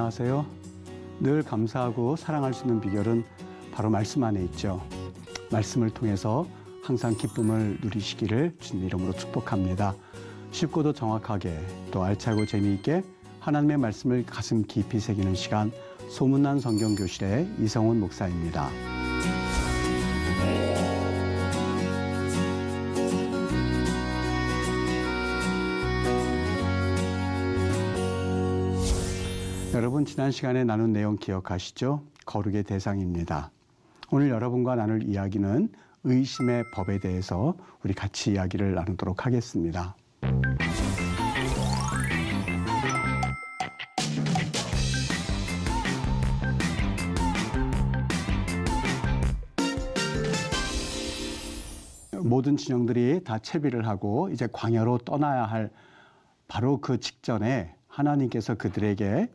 안녕하세요. 늘 감사하고 사랑할 수 있는 비결은 바로 말씀 안에 있죠. 말씀을 통해서 항상 기쁨을 누리시기를 주님 이름으로 축복합니다. 쉽고도 정확하게 또 알차고 재미있게 하나님의 말씀을 가슴 깊이 새기는 시간, 소문난 성경교실의 이성훈 목사입니다. 여러분, 지난 시간에 나눈 내용 기억하시죠? 거룩의 대상입니다. 오늘 여러분과 나눌 이야기는 의심의 법에 대해서 우리 같이 이야기를 나누도록 하겠습니다. 모든 진영들이 다 채비를 하고 이제 광야로 떠나야 할 바로 그 직전에 하나님께서 그들에게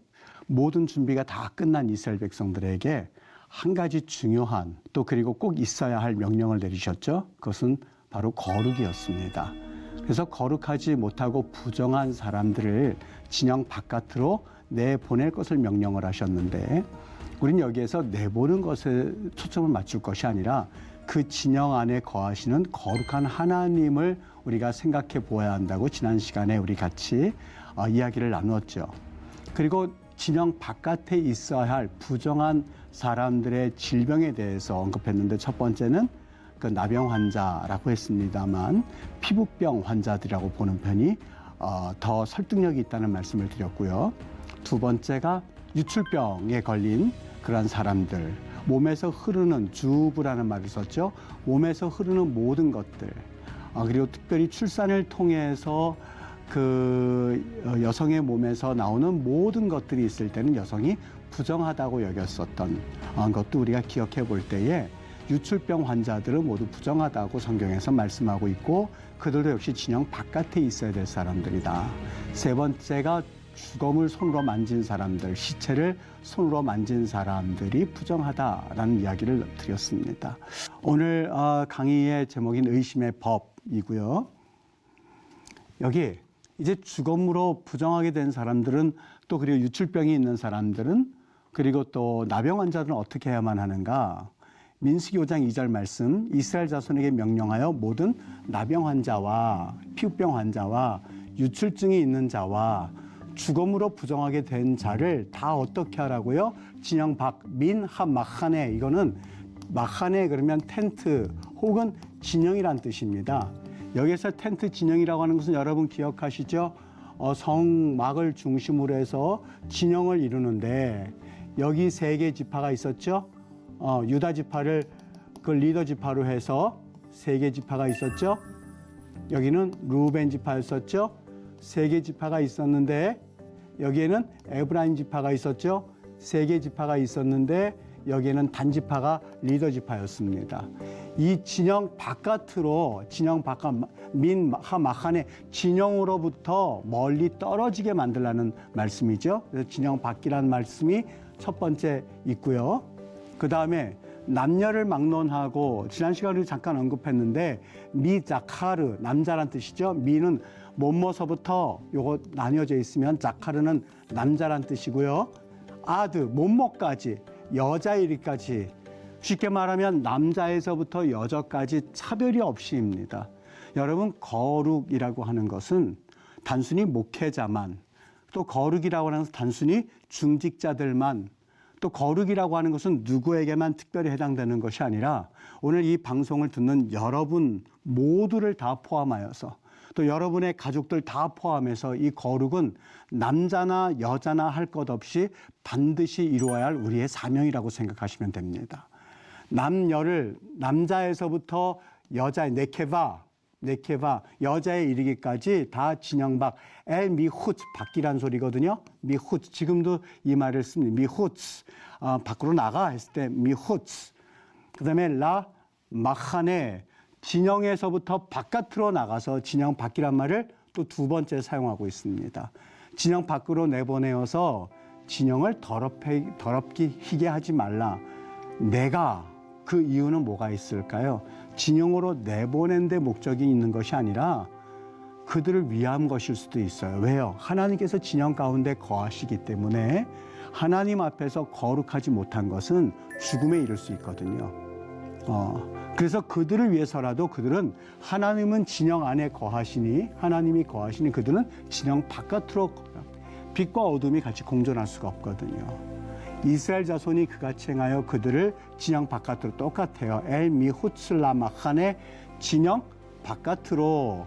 모든 준비가 다 끝난 이스라엘 백성들에게 한 가지 중요한 또 그리고 꼭 있어야 할 명령을 내리셨죠. 그것은 바로 거룩이었습니다. 그래서 거룩하지 못하고 부정한 사람들을 진영 바깥으로 내보낼 것을 명령을 하셨는데, 우리는 여기에서 내보는 것에 초점을 맞출 것이 아니라 그 진영 안에 거하시는 거룩한 하나님을 우리가 생각해 보아야 한다고 지난 시간에 우리 같이 이야기를 나누었죠. 그리고 진영 바깥에 있어야 할 부정한 사람들의 질병에 대해서 언급했는데, 첫 번째는 그 나병 환자라고 했습니다만 피부병 환자들이라고 보는 편이 더 설득력이 있다는 말씀을 드렸고요. 두 번째가 유출병에 걸린 그런 사람들, 몸에서 흐르는 주부라는 말을 썼죠. 몸에서 흐르는 모든 것들, 그리고 특별히 출산을 통해서 그 여성의 몸에서 나오는 모든 것들이 있을 때는 여성이 부정하다고 여겼었던 것도 우리가 기억해 볼 때에 유출병 환자들은 모두 부정하다고 성경에서 말씀하고 있고, 그들도 역시 진영 바깥에 있어야 될 사람들이다. 세 번째가 주검을 손으로 만진 사람들, 시체를 손으로 만진 사람들이 부정하다라는 이야기를 드렸습니다. 오늘 강의의 제목인 의심의 법이고요. 여기 이제 주검으로 부정하게 된 사람들은, 또 그리고 유출병이 있는 사람들은, 그리고 또 나병 환자들은 어떻게 해야만 하는가? 민수기 5장 2절 말씀, 이스라엘 자손에게 명령하여 모든 나병 환자와 피부병 환자와 유출증이 있는 자와 주검으로 부정하게 된 자를 다 어떻게 하라고요? 진영 밖, 민, 하, 마하네. 이거는 마하네 그러면 텐트 혹은 진영이란 뜻입니다. 여기서 텐트 진영이라고 하는 것은 여러분 기억하시죠? 성막을 중심으로 해서 진영을 이루는데, 여기 세 개 지파가 있었죠? 유다 지파를 그 리더 지파로 해서 세 개 지파가 있었죠? 여기는 루벤 지파였었죠? 세 개 지파가 있었는데, 여기에는 에브라임 지파가 있었죠? 세 개 지파가 있었는데, 여기에는 단 지파가 리더 지파였습니다. 이 진영 바깥으로, 진영 바깥, 민, 하, 마하네, 진영으로부터 멀리 떨어지게 만들라는 말씀이죠. 그래서 진영 밖이라는 말씀이 첫 번째 있고요. 그 다음에 남녀를 막론하고, 지난 시간에 잠깐 언급했는데, 미, 자카르, 남자란 뜻이죠. 미는 몸모서부터 요거 나뉘어져 있으면 자카르는 남자란 뜻이고요. 아드, 몸모까지, 여자 이리까지, 쉽게 말하면 남자에서부터 여자까지 차별이 없이입니다. 여러분, 거룩이라고 하는 것은 단순히 목회자만, 또 거룩이라고 하는 것은 단순히 중직자들만, 또 거룩이라고 하는 것은 누구에게만 특별히 해당되는 것이 아니라 오늘 이 방송을 듣는 여러분 모두를 다 포함하여서, 또 여러분의 가족들 다 포함해서 이 거룩은 남자나 여자나 할 것 없이 반드시 이루어야 할 우리의 사명이라고 생각하시면 됩니다. 남녀를 남자에서부터 여자의 네케바 여자에 이르기까지 다 진영 밖, 엘 미후츠, 밖이란 소리거든요. 미후츠, 지금도 이 말을 씁니다. 미후츠, 밖으로 나가 했을 때 미후츠. 그 다음에 라 마하네, 진영에서부터 바깥으로 나가서 진영 밖이란 말을 또 두 번째 사용하고 있습니다. 진영 밖으로 내보내어서 진영을 더럽게 희게 하지 말라. 내가, 그 이유는 뭐가 있을까요? 진영으로 내보낸 데 목적이 있는 것이 아니라 그들을 위한 것일 수도 있어요. 왜요? 하나님께서 진영 가운데 거하시기 때문에 하나님 앞에서 거룩하지 못한 것은 죽음에 이를 수 있거든요. 그래서 그들을 위해서라도 그들은 하나님은 진영 안에 거하시니 하나님이 거하시니 그들은 진영 바깥으로 빛과 어둠이 같이 공존할 수가 없거든요. 이스라엘 자손이 그같이 행하여 그들을 진영 바깥으로 똑같아요. 엘 미후슬라마칸의 진영 바깥으로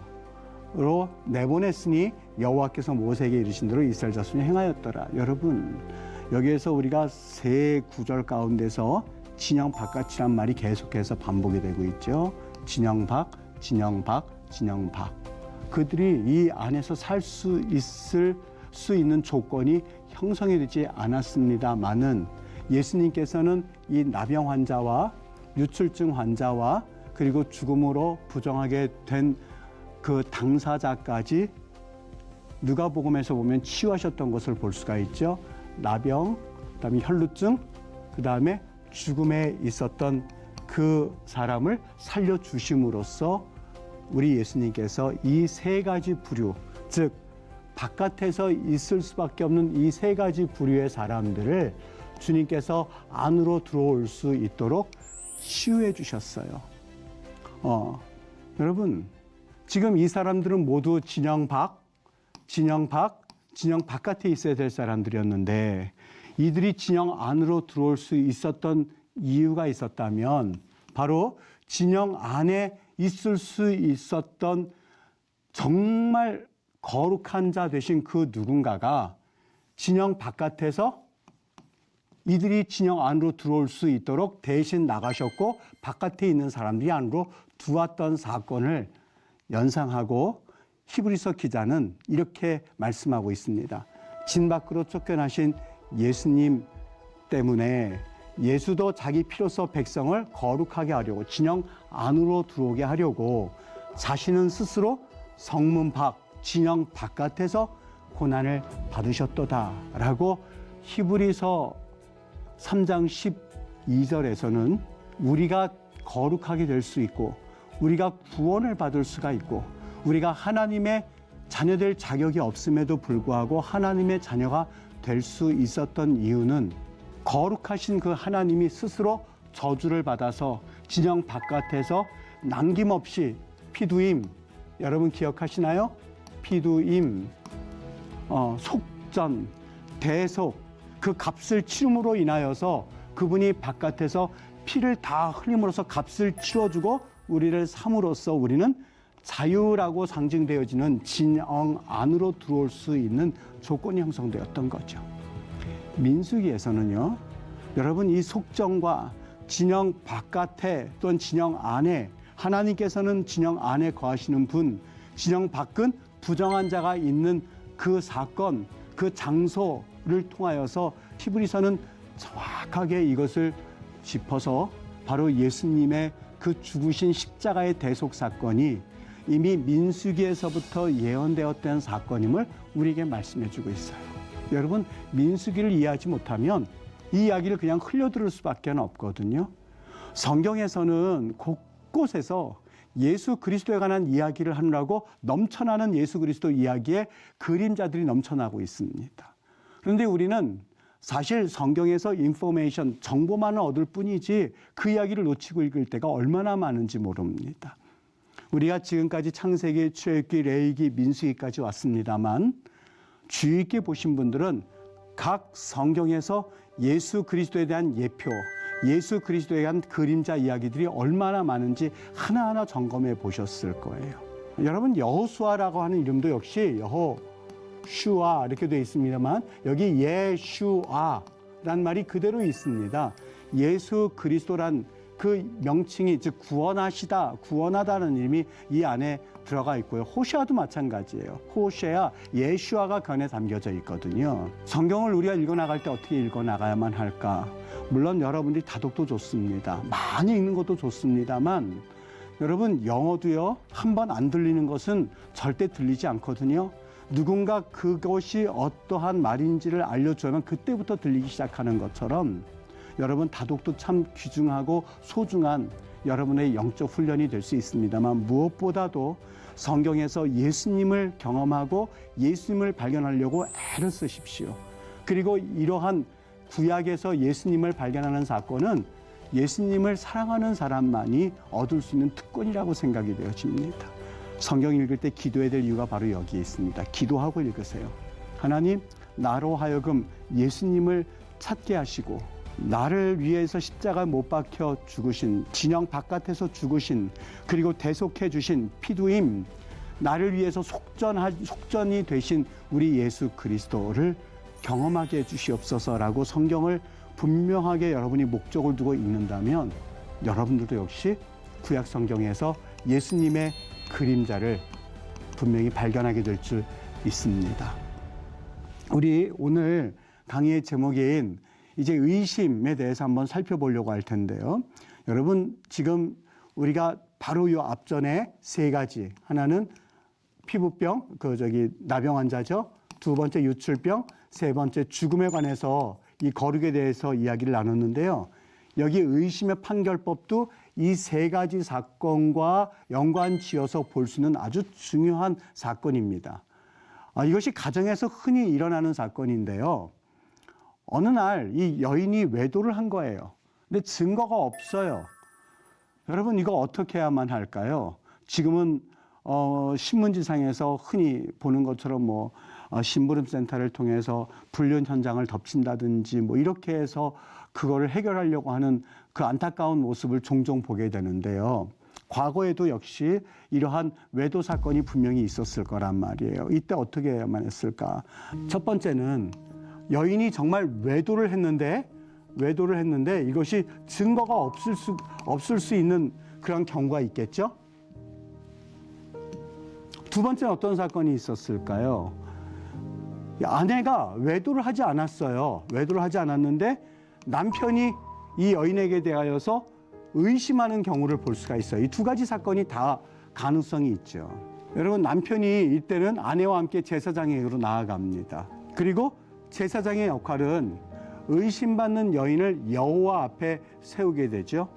내보냈으니 여호와께서 모세에게 이르신 대로 이스라엘 자손이 행하였더라. 여러분, 여기에서 우리가 세 구절 가운데서 진영 바깥이란 말이 계속해서 반복이 되고 있죠. 진영 밖, 진영 밖, 진영 밖. 그들이 이 안에서 살 수 있는 조건이 형성이 되지 않았습니다마는 예수님께서는 이 나병 환자와 유출증 환자와 그리고 죽음으로 부정하게 된 그 당사자까지 누가복음에서 보면 치유하셨던 것을 볼 수가 있죠. 나병, 그다음에 혈루증, 그다음에 죽음에 있었던 그 사람을 살려주심으로써 우리 예수님께서 이 세 가지 부류, 즉 바깥에서 있을 수밖에 없는 이 세 가지 부류의 사람들을 주님께서 안으로 들어올 수 있도록 치유해 주셨어요. 여러분, 지금 이 사람들은 모두 진영 바깥에 있어야 될 사람들이었는데 이들이 진영 안으로 들어올 수 있었던 이유가 있었다면 바로 진영 안에 있을 수 있었던 정말 거룩한 자 되신 그 누군가가 진영 바깥에서 이들이 진영 안으로 들어올 수 있도록 대신 나가셨고 바깥에 있는 사람들이 안으로 들어왔던 사건을 연상하고 히브리서 기자는 이렇게 말씀하고 있습니다. 진 밖으로 쫓겨나신 예수님 때문에 예수도 자기 피로써 백성을 거룩하게 하려고 진영 안으로 들어오게 하려고 자신은 스스로 성문 밖, 진영 바깥에서 고난을 받으셨도다라고 히브리서 3장 12절에서는 우리가 거룩하게 될 수 있고 우리가 구원을 받을 수가 있고 우리가 하나님의 자녀될 자격이 없음에도 불구하고 하나님의 자녀가 될 수 있었던 이유는 거룩하신 그 하나님이 스스로 저주를 받아서 진영 바깥에서 남김없이 피두임, 여러분 기억하시나요? 피두임, 속전, 대속, 그 값을 치름으로 인하여서 그분이 바깥에서 피를 다 흘림으로써 값을 치워주고 우리를 삼으로써 우리는 자유라고 상징되어지는 진영 안으로 들어올 수 있는 조건이 형성되었던 거죠. 민수기에서는요, 여러분 이 속정과 진영 바깥에 또는 진영 안에 하나님께서는 진영 안에 거하시는 분, 진영 밖은 부정한 자가 있는 그 사건, 그 장소를 통하여서 히브리서는 정확하게 이것을 짚어서 바로 예수님의 그 죽으신 십자가의 대속 사건이 이미 민수기에서부터 예언되었던 사건임을 우리에게 말씀해 주고 있어요. 여러분, 민수기를 이해하지 못하면 이 이야기를 그냥 흘려들을 수밖에 없거든요. 성경에서는 곳곳에서 예수 그리스도에 관한 이야기를 하느라고 넘쳐나는 예수 그리스도 이야기에 그림자들이 넘쳐나고 있습니다. 그런데 우리는 사실 성경에서 인포메이션, 정보만을 얻을 뿐이지 그 이야기를 놓치고 읽을 때가 얼마나 많은지 모릅니다. 우리가 지금까지 창세기, 출애굽기, 레위기, 민수기까지 왔습니다만 주의 있게 보신 분들은 각 성경에서 예수 그리스도에 대한 예표, 예수 그리스도에 대한 그림자 이야기들이 얼마나 많은지 하나하나 점검해 보셨을 거예요. 여러분, 여호수아라고 하는 이름도 역시 여호슈아 이렇게 되어 있습니다만 여기 예슈아란 말이 그대로 있습니다. 예수 그리스도란 그 명칭이 즉 구원하시다, 구원하다는 이름이 이 안에 들어가 있고요. 호세아도 마찬가지예요. 호세아, 예슈아가 그 안에 담겨져 있거든요. 성경을 우리가 읽어나갈 때 어떻게 읽어나가야만 할까? 물론 여러분들이 다독도 좋습니다. 많이 읽는 것도 좋습니다만 여러분, 영어도요, 한 번 안 들리는 것은 절대 들리지 않거든요. 누군가 그것이 어떠한 말인지를 알려주면 그때부터 들리기 시작하는 것처럼 여러분, 다독도 참 귀중하고 소중한 여러분의 영적 훈련이 될 수 있습니다만 무엇보다도 성경에서 예수님을 경험하고 예수님을 발견하려고 애를 쓰십시오. 그리고 이러한 구약에서 예수님을 발견하는 사건은 예수님을 사랑하는 사람만이 얻을 수 있는 특권이라고 생각이 되어집니다. 성경 읽을 때 기도해야 될 이유가 바로 여기에 있습니다. 기도하고 읽으세요. 하나님, 나로 하여금 예수님을 찾게 하시고 나를 위해서 십자가 못 박혀 죽으신, 진영 바깥에서 죽으신, 그리고 대속해 주신 피두임, 나를 위해서 속전이 되신 우리 예수 그리스도를 경험하게 해주시옵소서라고 성경을 분명하게 여러분이 목적을 두고 읽는다면 여러분들도 역시 구약 성경에서 예수님의 그림자를 분명히 발견하게 될 줄 믿습니다. 우리 오늘 강의의 제목인 이제 의심에 대해서 한번 살펴보려고 할 텐데요. 여러분, 지금 우리가 바로 요 앞전에 세 가지, 하나는 피부병, 나병 환자죠. 두 번째 유출병, 세 번째 죽음에 관해서 이 거룩에 대해서 이야기를 나눴는데요. 여기 의심의 판결법도 이 세 가지 사건과 연관 지어서 볼 수 있는 아주 중요한 사건입니다. 이것이 가정에서 흔히 일어나는 사건인데요. 어느 날 이 여인이 외도를 한 거예요. 근데 증거가 없어요. 여러분, 이거 어떻게 해야만 할까요? 지금은 신문지상에서 흔히 보는 것처럼 심부름센터를 통해서 불륜 현장을 덮친다든지 이렇게 해서 그거를 해결하려고 하는 그 안타까운 모습을 종종 보게 되는데요. 과거에도 역시 이러한 외도 사건이 분명히 있었을 거란 말이에요. 이때 어떻게 해야만 했을까? 첫 번째는 여인이 정말 외도를 했는데 이것이 증거가 없을 수 있는 그런 경우가 있겠죠? 두 번째는 어떤 사건이 있었을까요? 아내가 외도를 하지 않았어요. 외도를 하지 않았는데 남편이 이 여인에게 대하여서 의심하는 경우를 볼 수가 있어요. 이 두 가지 사건이 다 가능성이 있죠. 여러분, 남편이 이때는 아내와 함께 제사장에게로 나아갑니다. 그리고 제사장의 역할은 의심받는 여인을 여호와 앞에 세우게 되죠.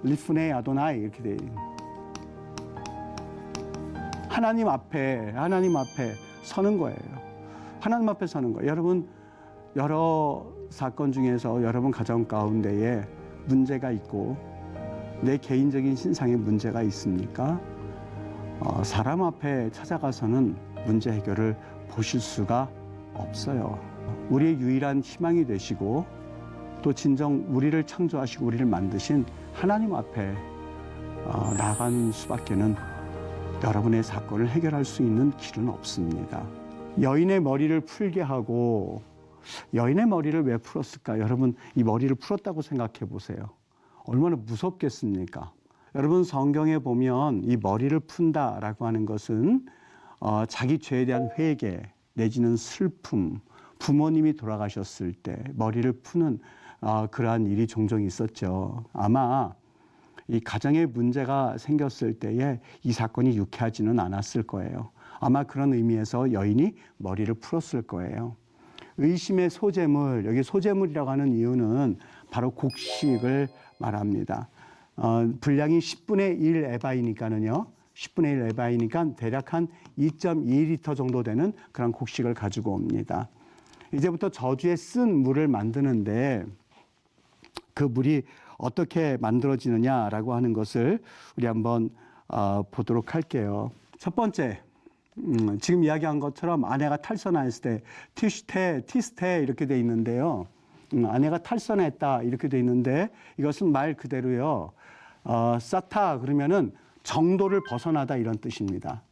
리프네 아도나이 이렇게 돼요. 하나님 앞에 서는 거예요. 하나님 앞에 서는 거예요. 여러분, 여러 사건 중에서 여러분 가정 가운데에 문제가 있고 내 개인적인 신상에 문제가 있습니까? 사람 앞에 찾아가서는 문제 해결을 보실 수가 없어요. 우리의 유일한 희망이 되시고 또 진정 우리를 창조하시고 우리를 만드신 하나님 앞에 나아가는 수밖에는 여러분의 사건을 해결할 수 있는 길은 없습니다. 여인의 머리를 풀게 하고, 여인의 머리를 왜 풀었을까? 여러분, 이 머리를 풀었다고 생각해 보세요. 얼마나 무섭겠습니까? 여러분, 성경에 보면 이 머리를 푼다라고 하는 것은 자기 죄에 대한 회개 내지는 슬픔, 부모님이 돌아가셨을 때 머리를 푸는 그러한 일이 종종 있었죠. 아마 이 가정에 문제가 생겼을 때에 이 사건이 유쾌하지는 않았을 거예요. 아마 그런 의미에서 여인이 머리를 풀었을 거예요. 의심의 소재물, 여기 소재물이라고 하는 이유는 바로 곡식을 말합니다. 분량이 10분의 1 에바이니까는요. 10분의 1 에바이니까 대략 한 2.2리터 정도 되는 그런 곡식을 가지고 옵니다. 이제부터 저주에 쓴 물을 만드는데 그 물이 어떻게 만들어지느냐라고 하는 것을 우리 한번 보도록 할게요. 첫 번째, 지금 이야기한 것처럼 아내가 탈선했을 때 티스테 이렇게 돼 있는데요. 아내가 탈선했다 이렇게 돼 있는데 이것은 말 그대로요. 사타 그러면은 정도를 벗어나다 이런 뜻입니다.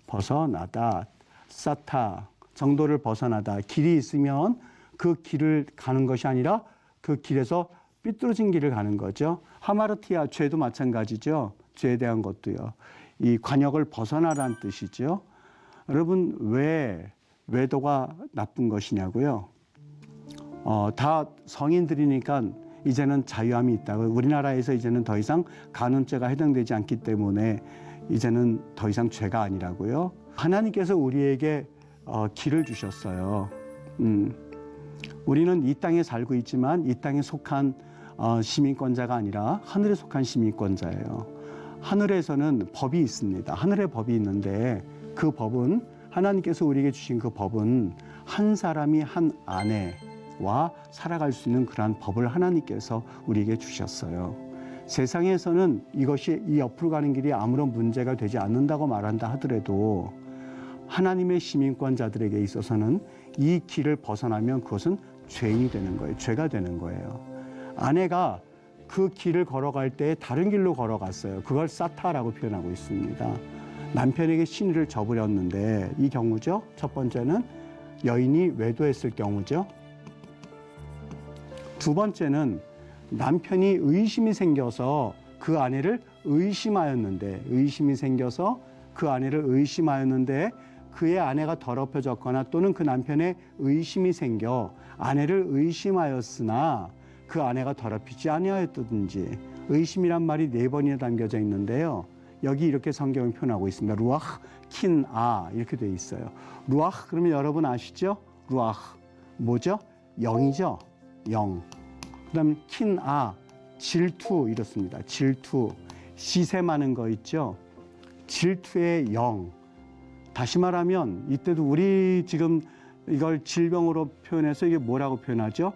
벗어나다, 사타, 정도를 벗어나다. 길이 있으면 그 길을 가는 것이 아니라 그 길에서 삐뚤어진 길을 가는 거죠. 하마르티아, 죄도 마찬가지죠. 죄에 대한 것도요. 이 관역을 벗어나라는 뜻이죠. 여러분, 왜 외도가 나쁜 것이냐고요? 다 성인들이니까 이제는 자유함이 있다고. 우리나라에서 이제는 더 이상 간음죄가 해당되지 않기 때문에 이제는 더 이상 죄가 아니라고요. 하나님께서 우리에게 길을 주셨어요. 우리는 이 땅에 살고 있지만 이 땅에 속한 시민권자가 아니라 하늘에 속한 시민권자예요. 하늘에서는 법이 있습니다. 하늘의 법이 있는데 그 법은 하나님께서 우리에게 주신 그 법은 한 사람이 한 아내와 살아갈 수 있는 그러한 법을 하나님께서 우리에게 주셨어요. 세상에서는 이것이 이 옆으로 가는 길이 아무런 문제가 되지 않는다고 말한다 하더라도 하나님의 시민권자들에게 있어서는 이 길을 벗어나면 그것은 죄인이 되는 거예요. 죄가 되는 거예요. 아내가 그 길을 걸어갈 때 다른 길로 걸어갔어요. 그걸 사타라고 표현하고 있습니다. 남편에게 신의를 저버렸는데 이 경우죠. 첫 번째는 여인이 외도했을 경우죠. 두 번째는 남편이 의심이 생겨서 그 아내를 의심하였는데 그의 아내가 더럽혀졌거나 또는 그 남편의 의심이 생겨 아내를 의심하였으나 그 아내가 더럽히지 아니하였든지 의심이란 말이 4번이나 담겨져 있는데요. 여기 이렇게 성경을 표현하고 있습니다. 루아흐, 킨아 이렇게 되어 있어요. 루아흐 그러면 여러분 아시죠? 루아흐 뭐죠? 영이죠. 영. 그다음 킨아 질투 이렇습니다. 질투 시샘하는 거 있죠. 질투의 영. 다시 말하면 이때도 우리 지금 이걸 질병으로 표현해서 이게 뭐라고 표현하죠?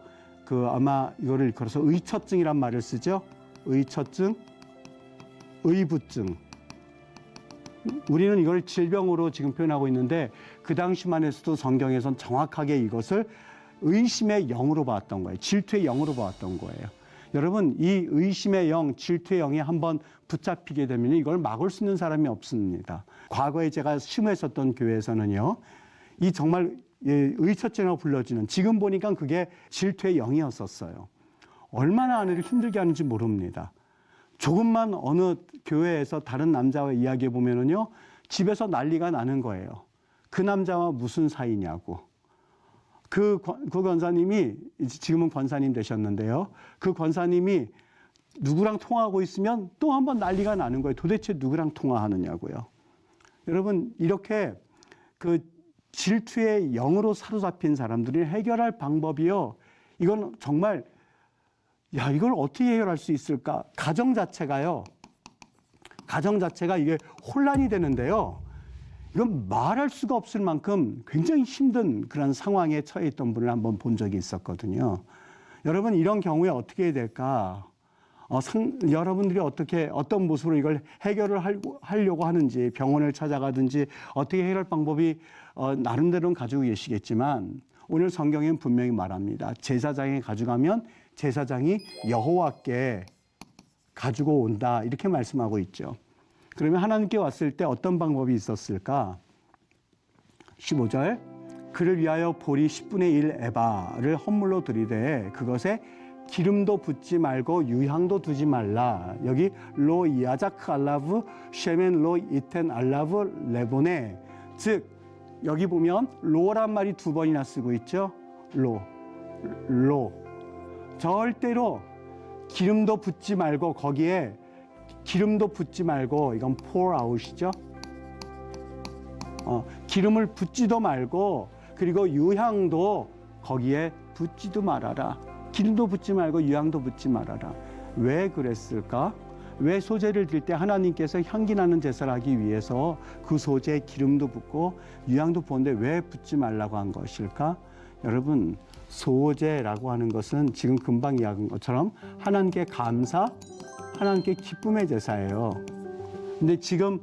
아마 이거를 일컬어서 의처증이란 말을 쓰죠. 의처증, 의부증. 우리는 이걸 질병으로 지금 표현하고 있는데 그 당시만 해서도 성경에선 정확하게 이것을 의심의 영으로 봤던 거예요. 질투의 영으로 봤던 거예요. 여러분 이 의심의 영, 질투의 영이 한번 붙잡히게 되면 이걸 막을 수 있는 사람이 없습니다. 과거에 제가 심했었던 교회에서는요. 이 정말 의처증이라고 불러지는 지금 보니까 그게 질투의 영이었었어요. 얼마나 아내를 힘들게 하는지 모릅니다. 조금만 어느 교회에서 다른 남자와 이야기해 보면은요. 집에서 난리가 나는 거예요. 그 남자와 무슨 사이냐고. 그 권사님이 지금은 권사님 되셨는데요. 그 권사님이 누구랑 통화하고 있으면 또 한 번 난리가 나는 거예요. 도대체 누구랑 통화하느냐고요. 여러분 이렇게 그 질투의 영으로 사로잡힌 사람들이 해결할 방법이요. 이건 정말 이걸 어떻게 해결할 수 있을까? 가정 자체가 이게 혼란이 되는데요. 이건 말할 수가 없을 만큼 굉장히 힘든 그런 상황에 처해 있던 분을 한번 본 적이 있었거든요. 여러분 이런 경우에 어떻게 해야 될까? 여러분들이 어떤 모습으로 이걸 해결을 하려고 하는지 병원을 찾아가든지 어떻게 해결할 방법이 나름대로는 가지고 계시겠지만 오늘 성경에는 분명히 말합니다. 제사장에 가져가면 제사장이 여호와께 가지고 온다 이렇게 말씀하고 있죠. 그러면 하나님께 왔을 때 어떤 방법이 있었을까? 15절 그를 위하여 보리 10분의 1 에바를 헌물로 드리되 그것에 기름도 붓지 말고 유향도 두지 말라. 여기 로 야자크 알라브 쉐멘 로 이텐 알라브 레보네. 즉 여기 보면 로란 말이 2번이나 쓰고 있죠. 로. 절대로 기름도 붓지 말고 거기에 기름도 붓지 말고 이건 pour out이죠. 기름을 붓지도 말고 그리고 유향도 거기에 붓지도 말아라. 기름도 붓지 말고 유향도 붓지 말아라. 왜 그랬을까? 왜 소제를 드릴 때 하나님께서 향기나는 제사를 하기 위해서 그 소제에 기름도 붓고 유향도 부었는데 왜 붓지 말라고 한 것일까? 여러분 소제라고 하는 것은 지금 금방 이야기한 것처럼 하나님께 감사, 하나님께 기쁨의 제사예요. 근데 지금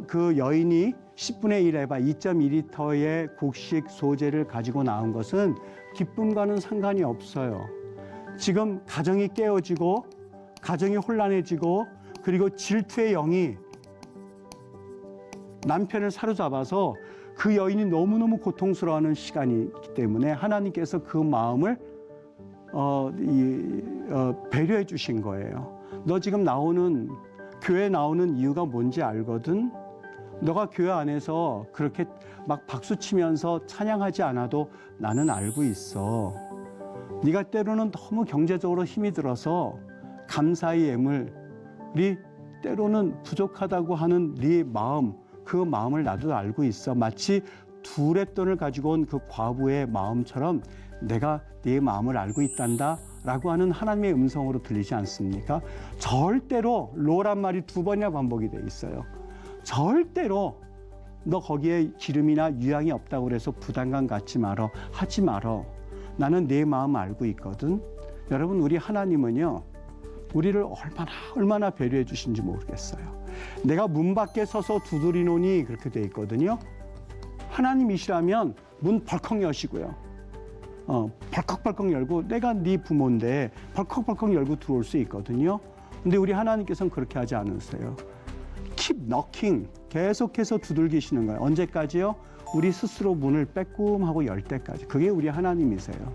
그 여인이 10분의 1 에바 2.2리터의 곡식 소제를 가지고 나온 것은 기쁨과는 상관이 없어요. 지금 가정이 깨어지고 가정이 혼란해지고 그리고 질투의 영이 남편을 사로잡아서 그 여인이 너무너무 고통스러워하는 시간이기 때문에 하나님께서 그 마음을 배려해 주신 거예요. 너 지금 교회 나오는 이유가 뭔지 알거든? 너가 교회 안에서 그렇게 막 박수 치면서 찬양하지 않아도 나는 알고 있어. 네가 때로는 너무 경제적으로 힘이 들어서 감사의 예물이 때로는 부족하다고 하는 네 마음, 그 마음을 나도 알고 있어. 마치 둘의 돈을 가지고 온 그 과부의 마음처럼 내가 네 마음을 알고 있단다 라고 하는 하나님의 음성으로 들리지 않습니까? 절대로 로란 말이 2번이나 반복이 돼 있어요. 절대로 너 거기에 기름이나 유향이 없다고 그래서 부담감 갖지 말어. 하지 말어. 나는 내 마음 알고 있거든. 여러분, 우리 하나님은요, 우리를 얼마나 배려해 주신지 모르겠어요. 내가 문 밖에 서서 두드리노니 그렇게 돼 있거든요. 하나님이시라면 문 벌컥 여시고요. 벌컥벌컥 열고, 내가 네 부모인데 벌컥벌컥 열고 들어올 수 있거든요. 근데 우리 하나님께서는 그렇게 하지 않으세요. Keep knocking. 계속해서 두들기시는 거예요. 언제까지요? 우리 스스로 문을 빼꼼하고 열 때까지. 그게 우리 하나님이세요.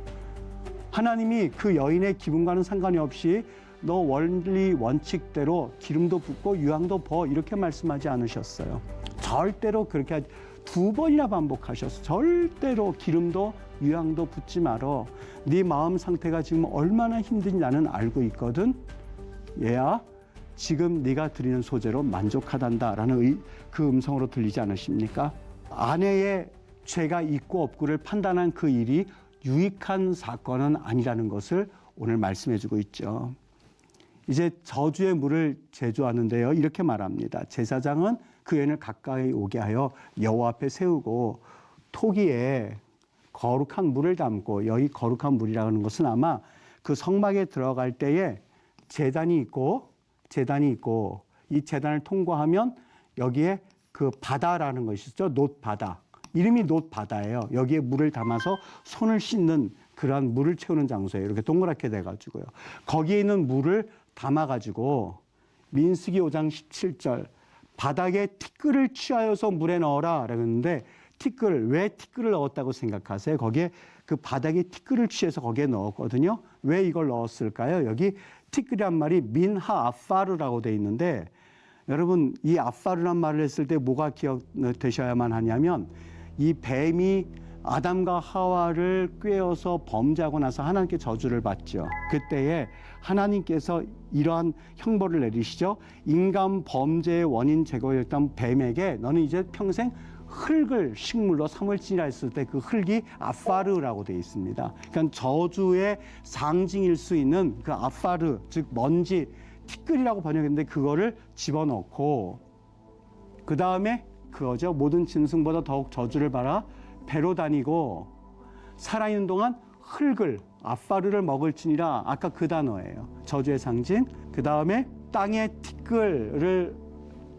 하나님이 그 여인의 기분과는 상관이 없이 너 원리 원칙대로 기름도 붓고 유향도 부어 이렇게 말씀하지 않으셨어요. 절대로 그렇게 두 번이나 반복하셨어요. 절대로 기름도 유향도 붓지 말어. 네 마음 상태가 지금 얼마나 힘든지 나는 알고 있거든. 얘야, 지금 네가 드리는 소재로 만족하단다라는 그 음성으로 들리지 않으십니까? 아내의 죄가 있고 없고를 판단한 그 일이 유익한 사건은 아니라는 것을 오늘 말씀해주고 있죠. 이제 저주의 물을 제조하는데요, 이렇게 말합니다. 제사장은 그 여인을 가까이 오게 하여 여호와 앞에 세우고 토기에 거룩한 물을 담고, 여기 거룩한 물이라는 것은 아마 그 성막에 들어갈 때에 제단이 있고 이 제단을 통과하면 여기에 그 바다라는 것이 있죠. 놋바다. 이름이 놋바다예요. 여기에 물을 담아서 손을 씻는 그러한 물을 채우는 장소예요. 이렇게 동그랗게 돼가지고요. 거기에 있는 물을 담아가지고 민수기 5장 17절 바닥에 티끌을 취하여서 물에 넣어라 그랬는데, 왜 티끌을 넣었다고 생각하세요? 거기에 그 바닥에 티끌을 취해서 거기에 넣었거든요. 왜 이걸 넣었을까요? 여기 티끌이란 말이 민하 아파르라고 돼 있는데, 여러분, 이 아파르란 말을 했을 때 뭐가 기억되셔야만 하냐면, 이 뱀이 아담과 하와를 꿰어서 범죄하고 나서 하나님께 저주를 받죠. 그때에 하나님께서 이러한 형벌을 내리시죠. 인간 범죄의 원인 제거였던 뱀에게 너는 이제 평생 흙을 식물로 삼을지니라 했을 때 그 흙이 아파르라고 되어 있습니다. 그러니까 저주의 상징일 수 있는 그 아파르, 즉 먼지, 티끌이라고 번역했는데 그거를 집어넣고, 그 다음에 그거죠. 모든 짐승보다 더욱 저주를 받아 배로 다니고 살아있는 동안 흙을, 아파르를 먹을지니라. 아까 그 단어예요. 저주의 상징. 그 다음에 땅에 티끌을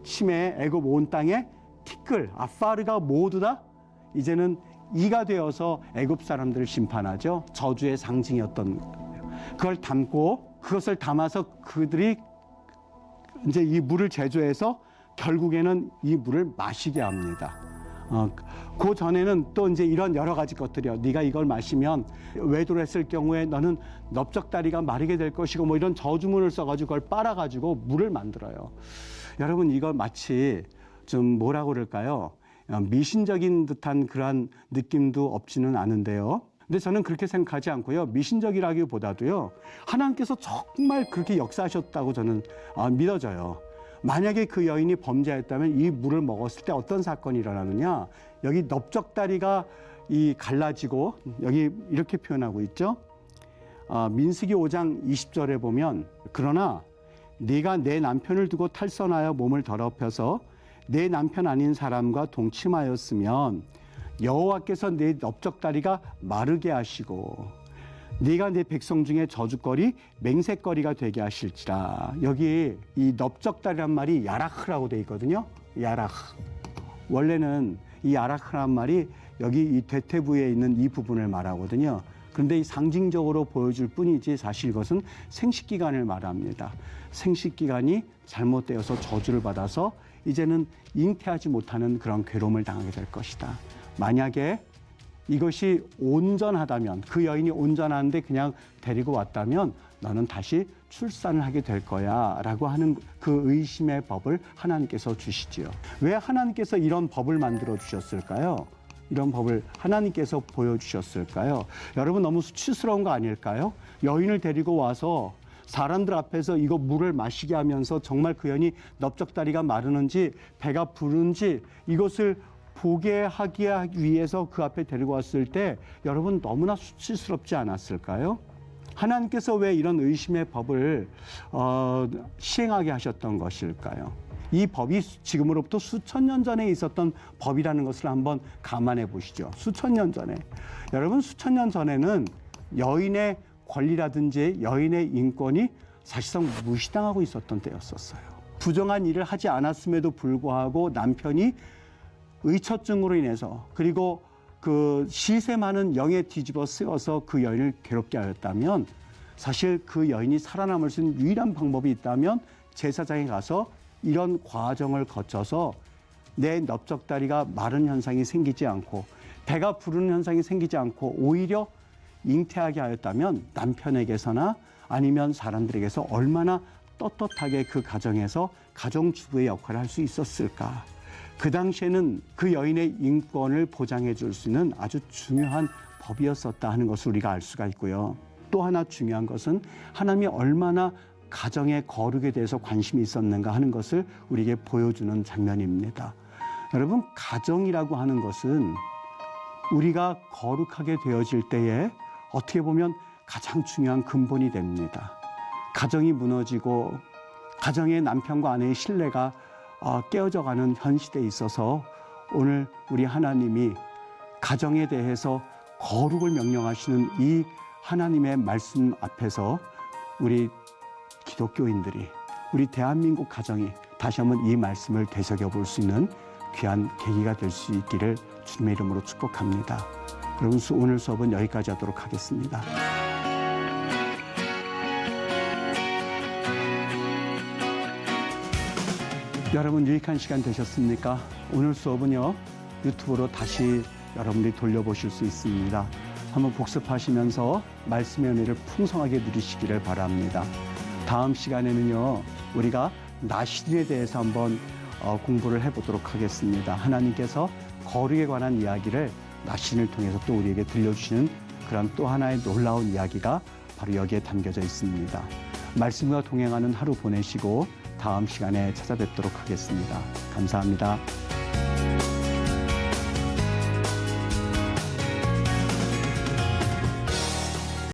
침해, 애굽 온 땅에 티끌, 아파르가 모두 다 이제는 이가 되어서 애굽 사람들을 심판하죠. 저주의 상징이었던 거예요. 그걸 담고, 그것을 담아서 그들이 이제 이 물을 제조해서 결국에는 이 물을 마시게 합니다. 그 전에는 또 이제 이런 여러 가지 것들이요. 네가 이걸 마시면 외도를 했을 경우에 너는 넓적다리가 마르게 될 것이고, 뭐 이런 저주문을 써가지고 그걸 빨아가지고 물을 만들어요. 여러분, 이거 마치 좀 뭐라고 그럴까요? 미신적인 듯한 그러한 느낌도 없지는 않은데요. 근데 저는 그렇게 생각하지 않고요. 미신적이라기보다도요, 하나님께서 정말 그렇게 역사하셨다고 저는 믿어져요. 만약에 그 여인이 범죄했다면 이 물을 먹었을 때 어떤 사건이 일어나느냐? 여기 넓적다리가 갈라지고, 여기 이렇게 표현하고 있죠. 민수기 5장 20절에 보면, 그러나 네가 내 남편을 두고 탈선하여 몸을 더럽혀서 내 남편 아닌 사람과 동침하였으면 여호와께서 내 넓적다리가 마르게 하시고 네가 내 백성 중에 저주거리 맹세거리가 되게 하실지라. 여기 이 넓적다리란 말이 야라흐라고 되어 있거든요. 야라흐. 원래는 이 야라흐란 말이 여기 이 대퇴부에 있는 이 부분을 말하거든요. 그런데 이 상징적으로 보여줄 뿐이지 사실 이것은 생식기간을 말합니다. 생식기간이 잘못되어서 저주를 받아서 이제는 잉태하지 못하는 그런 괴로움을 당하게 될 것이다. 만약에 이것이 온전하다면, 그 여인이 온전한데 그냥 데리고 왔다면 너는 다시 출산을 하게 될 거야 라고 하는 그 의심의 법을 하나님께서 주시지요. 왜 하나님께서 이런 법을 만들어 주셨을까요? 이런 법을 하나님께서 보여주셨을까요? 여러분, 너무 수치스러운 거 아닐까요? 여인을 데리고 와서 사람들 앞에서 이거 물을 마시게 하면서 정말 그 여인이 넓적다리가 마르는지 배가 부른지 이것을 보게 하기 위해서 그 앞에 데리고 왔을 때 여러분 너무나 수치스럽지 않았을까요? 하나님께서 왜 이런 의심의 법을 시행하게 하셨던 것일까요? 이 법이 지금으로부터 수천 년 전에 있었던 법이라는 것을 한번 감안해 보시죠. 수천 년 전에. 여러분, 수천 년 전에는 여인의 권리라든지 여인의 인권이 사실상 무시당하고 있었던 때였었어요. 부정한 일을 하지 않았음에도 불구하고 남편이 의처증으로 인해서 그리고 그 시세 많은 영에 뒤집어 쓰여서 그 여인을 괴롭게 하였다면 사실 그 여인이 살아남을 수 있는 유일한 방법이 있다면 제사장에 가서 이런 과정을 거쳐서 내 넓적다리가 마른 현상이 생기지 않고 배가 부르는 현상이 생기지 않고 오히려 잉태하게 하였다면 남편에게서나 아니면 사람들에게서 얼마나 떳떳하게 그 가정에서 가정주부의 역할을 할 수 있었을까. 그 당시에는 그 여인의 인권을 보장해 줄 수 있는 아주 중요한 법이었었다 하는 것을 우리가 알 수가 있고요. 또 하나 중요한 것은 하나님이 얼마나 가정의 거룩에 대해서 관심이 있었는가 하는 것을 우리에게 보여주는 장면입니다. 여러분, 가정이라고 하는 것은 우리가 거룩하게 되어질 때에 어떻게 보면 가장 중요한 근본이 됩니다. 가정이 무너지고 가정의 남편과 아내의 신뢰가 깨어져가는 현 시대에 있어서 오늘 우리 하나님이 가정에 대해서 거룩을 명령하시는 이 하나님의 말씀 앞에서 우리 기독교인들이 우리 대한민국 가정이 다시 한번 이 말씀을 되새겨볼 수 있는 귀한 계기가 될 수 있기를 주님의 이름으로 축복합니다. 여러분, 오늘 수업은 여기까지 하도록 하겠습니다. 여러분, 유익한 시간 되셨습니까? 오늘 수업은요, 유튜브로 다시 여러분들이 돌려보실 수 있습니다. 한번 복습하시면서 말씀의 은혜를 풍성하게 누리시기를 바랍니다. 다음 시간에는요, 우리가 나신에 대해서 한번 공부를 해보도록 하겠습니다. 하나님께서 거룩에 관한 이야기를 나신을 통해서 또 우리에게 들려주시는 그런 또 하나의 놀라운 이야기가 바로 여기에 담겨져 있습니다. 말씀과 동행하는 하루 보내시고 다음 시간에 찾아뵙도록 하겠습니다. 감사합니다.